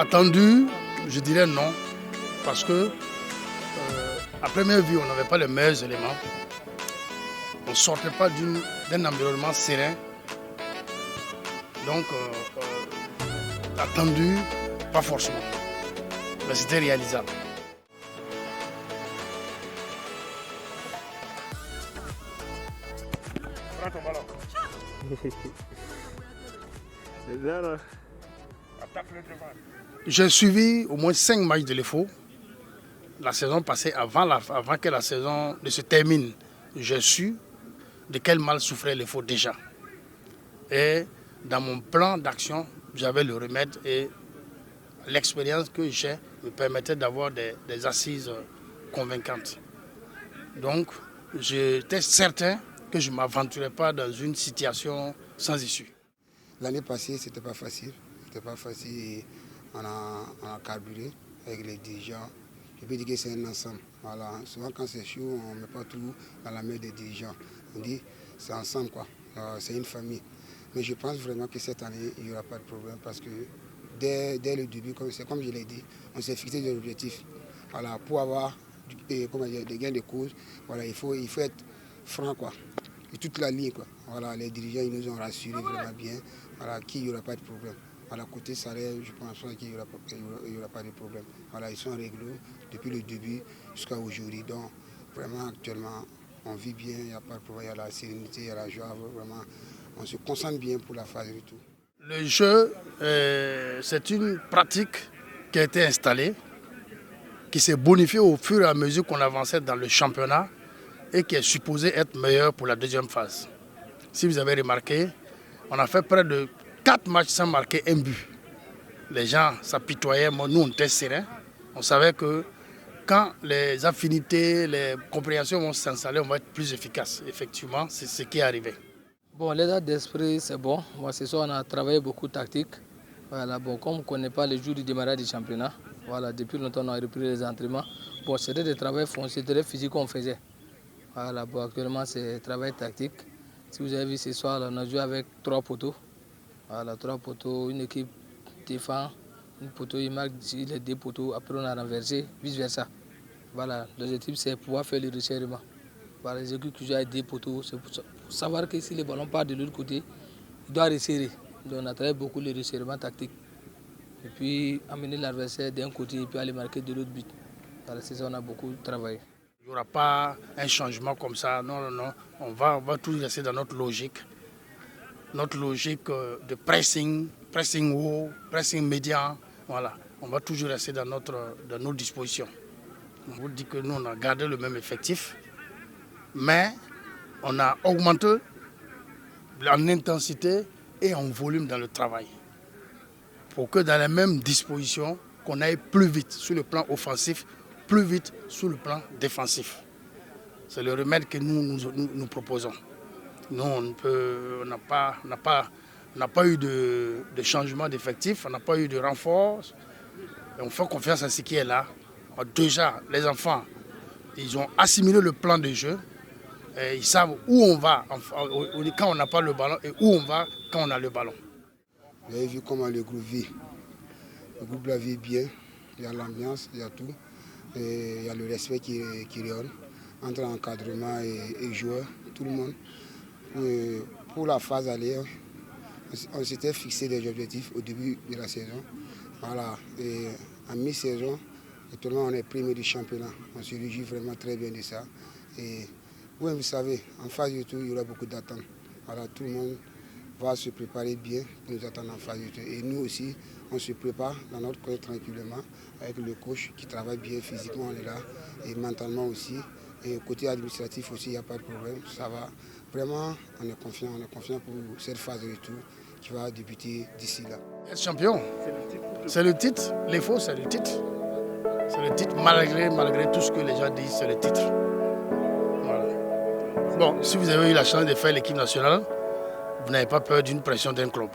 attendu, je dirais non, parce que à première vue, on n'avait pas les meilleurs éléments. On ne sortait pas d'un environnement serein. Donc, attendu, pas forcément. Mais c'était réalisable. Prends ton ballon. J'ai suivi au moins 5 matchs de l'EFO. La saison passée, avant que la saison ne se termine, j'ai su de quel mal souffrait l'EFO déjà. Et dans mon plan d'action, j'avais le remède et l'expérience que j'ai me permettait d'avoir des assises convaincantes. Donc, j'étais certain que je ne m'aventurais pas dans une situation sans issue. L'année passée, ce n'était pas facile. C'était pas facile. On a carburé avec les dirigeants. Je peux dire que c'est un ensemble. Voilà. Souvent, quand c'est chaud, on ne met pas tout dans la main des dirigeants. On dit c'est ensemble, quoi. C'est une famille. Mais je pense vraiment que cette année, il n'y aura pas de problème parce que dès le début, comme je l'ai dit, on s'est fixé des objectifs. Voilà, pour avoir des gains de cause, voilà, il faut être franc, quoi. Et toute la ligne, quoi. Voilà, les dirigeants ils nous ont rassuré vraiment bien voilà, qu'il n'y aura pas de problème. Voilà, côté salaire, je pense qu'il n'y aura pas de problème. Voilà, ils sont réglés depuis le début jusqu'à aujourd'hui. Donc, vraiment, actuellement, on vit bien, il n'y a pas de problème, il y a la sérénité, il y a la joie, vraiment. On se concentre bien pour la phase retour. Le jeu, c'est une pratique qui a été installée, qui s'est bonifiée au fur et à mesure qu'on avançait dans le championnat et qui est supposée être meilleure pour la deuxième phase. Si vous avez remarqué, on a fait près de 4 matchs sans marquer un but. Les gens s'apitoyaient, nous on était sereins. On savait que quand les affinités, les compréhensions vont s'installer, on va être plus efficace. Effectivement, c'est ce qui est arrivé. Bon, l'état d'esprit, c'est bon. Moi, c'est ça, on a travaillé beaucoup de tactique. Voilà, bon, comme on ne connaît pas le jour du démarrage du championnat, voilà, depuis longtemps, on a repris les entraînements. Bon, c'était des travaux fonciers, très physiques qu'on faisait. Voilà, bon, actuellement, c'est travail tactique. Si vous avez vu ce soir, là, on a joué avec 3 poteaux. Voilà, 3 poteaux, une équipe défend, une poteau, il marque les 2 poteaux, après on a renversé, vice-versa. Voilà, l'objectif, c'est pouvoir faire le resserrement. Voilà, les équipes qui jouent avec 2 poteaux, c'est pour savoir que si le ballon part de l'autre côté, il doit resserrer. Donc on a travaillé beaucoup le resserrement tactique. Et puis amener l'adversaire d'un côté et puis aller marquer de l'autre but. Voilà, c'est ça, on a beaucoup travaillé. Il n'y aura pas un changement comme ça, non, non, non. On va toujours rester dans notre logique de pressing haut, pressing médian. Voilà, on va toujours rester dans nos dispositions. On vous dit que nous, on a gardé le même effectif, mais on a augmenté en intensité et en volume dans le travail. Pour que dans les mêmes dispositions, qu'on aille plus vite sur le plan offensif, plus vite sur le plan défensif. C'est le remède que nous proposons. Nous, on n'a pas eu de changement d'effectif, on n'a pas eu de renfort. On fait confiance à ce qui est là. Déjà, les enfants, ils ont assimilé le plan de jeu. Et ils savent où on va quand on n'a pas le ballon et où on va quand on a le ballon. Vous avez vu comment le groupe vit. Le groupe là vit bien. Il y a l'ambiance, il y a tout. Et il y a le respect qui rayonne entre encadrement et joueurs, tout le monde. Pour la phase aller, on s'était fixé des objectifs au début de la saison. Voilà. Et en mi-saison, actuellement on est premier du championnat. On se réjouit vraiment très bien de ça. Et vous savez, en phase du tour, il y aura beaucoup d'attentes. Voilà, tout le monde va se préparer bien pour nous attendre en phase du tour. Et nous aussi, on se prépare dans notre coin tranquillement avec le coach qui travaille bien physiquement, on est là, et mentalement aussi. Et côté administratif aussi, il n'y a pas de problème, ça va. Vraiment, on est confiant pour cette phase de retour qui va débuter d'ici là. Être champion, c'est le titre. L'EFO, c'est le titre. C'est le titre, malgré tout ce que les gens disent, c'est le titre. Voilà. Bon, si vous avez eu la chance de faire l'équipe nationale, vous n'avez pas peur d'une pression d'un club.